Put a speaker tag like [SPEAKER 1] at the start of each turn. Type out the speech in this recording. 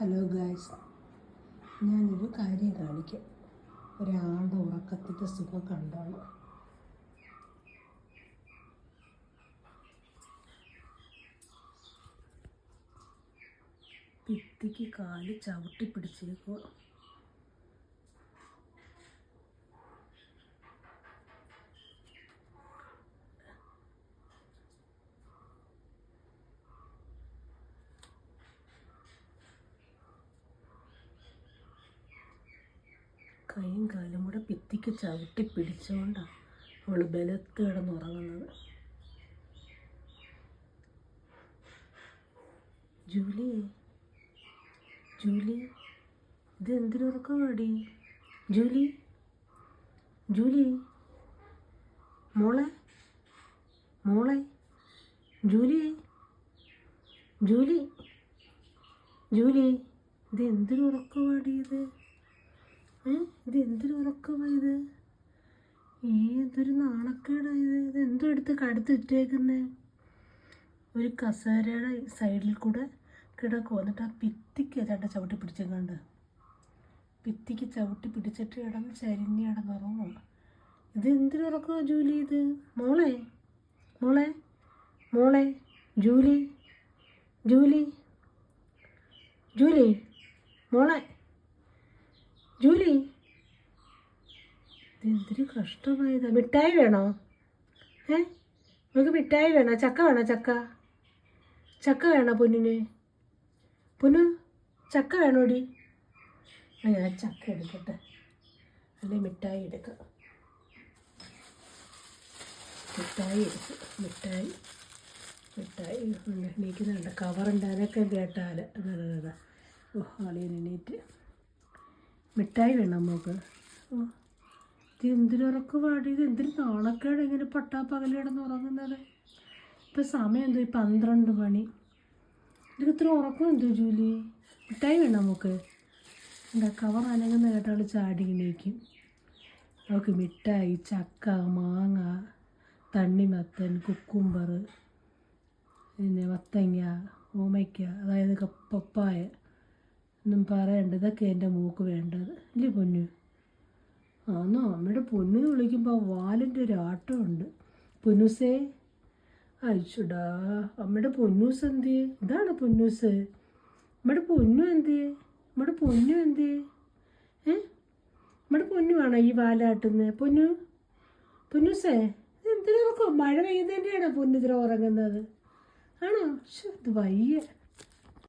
[SPEAKER 1] Hello guys, ഞാനൊരു കാര്യം കാണിക്കാം. ഒരാളുടെ ഉറക്കത്തിൻ്റെ സുഖം കണ്ടാണ്. ഭിത്തിക്ക് കാല് ചവിട്ടി പിടിച്ചേക്കുക. കൈയും കാലും കൂടെ ഭിത്തിക്ക് ചവിട്ടി പിടിച്ചുകൊണ്ടാണ് അവൾ ബലത്ത് കിടന്നുറങ്ങുന്നത്. ജൂലി, ജൂലി, ഇത് എന്തിനുറക്കമാടി? ജൂലി, ജൂലി, മോളെ, മോളെ, ജൂലി, ജൂലി, ജൂലി, ഇത് എന്തിനുറക്കമാടി? ഇത് എന്തിനുറക്കമായത്? ഏതൊരു നാണക്കേടായത്? ഇത് എന്തോ എടുത്ത് കടുത്തിട്ടേക്കുന്നേ? ഒരു കസേരയുടെ സൈഡിൽ കൂടെ കിടക്കും. എന്നിട്ട് ആ ഭിത്തിക്ക് ചേട്ട ചവിട്ടി പിടിച്ചെങ്ങാണ്ട് ഭിത്തിക്ക് ചവിട്ടി പിടിച്ചിട്ട് കിടന്ന് ചരിഞ്ഞ് കിടന്നുറങ്ങും. ഇത് എന്തിനുറക്കമാ ജൂലി? ഇത് മോളെ, മോളെ, മോളെ, ജൂലി, ജൂലി, ജൂലി, മോളെ, ജൂലി, ഇതെന്തൊരു കഷ്ടമായതാ. മിഠായി വേണോ? നമുക്ക് മിഠായി വേണോ? ചക്ക വേണോ? ചക്ക വേണോ പൊന്നിന്? പൊന്നു, ചക്ക വേണോടി? ഞാൻ ചക്ക എടുക്കട്ടെ, അല്ലെ മിഠായി എടുക്കാം. മിഠായി എടുക്കും. മിഠായി എണീക്കുന്നുണ്ട്. കവറുണ്ടാനൊക്കെ കേട്ടാൽ അതാ. ആളിയൻ എണീറ്റ്. മിഠായി വേണം നമുക്ക്. ഇത് എന്തിനുറക്കം പാടി? ഇത് എന്തിനു നാണക്കേട് ഇങ്ങനെ പട്ടാപ്പകൽ കിടന്ന് ഉറങ്ങുന്നത്? ഇപ്പം സമയം എന്തോ 12 മണി. ഇതിന് ഇത്ര ഉറക്കം എന്തോ ജൂലി? മിഠായി വേണം നമുക്ക്. എന്താ കവർ അനങ്ങുന്ന കേട്ടാൾ ചാടി എണീക്കും. നമുക്ക് മിഠായി, ചക്ക, മാങ്ങ, തണ്ണിമത്തൻ, കുക്കുംബർ, പിന്നെ മത്തങ്ങ, ഓമയ്ക്ക, അതായത് പപ്പായ ഒന്നും പറയണ്ട. ഇതൊക്കെ എൻ്റെ മൂക്ക് വേണ്ടത് ഇല്ലേ പൊന്നു? ആന്നോ? അമ്മയുടെ പൊന്നിന് വിളിക്കുമ്പോൾ വാലിൻ്റെ ഒരു ആട്ടമുണ്ട്. പൊന്നൂസേ, അയച്ചുടാ. അമ്മയുടെ പൊന്നൂസ് എന്തിയേ? ഇതാണ് പൊന്നൂസ്. നമ്മുടെ പൊന്നു എന്തിയേ? നമ്മുടെ പൊന്നു എന്തിയേ? നമ്മുടെ പൊന്നുവാണോ ഈ വാലാട്ടുന്നത്? പൊന്നൂസേ, എന്തിനൊക്കെ മഴ പെയ്യുന്നതിൻ്റെയാണോ പൊന്നിതിര ഉറങ്ങുന്നത്? ആണോ? ഇത് വയ്യ.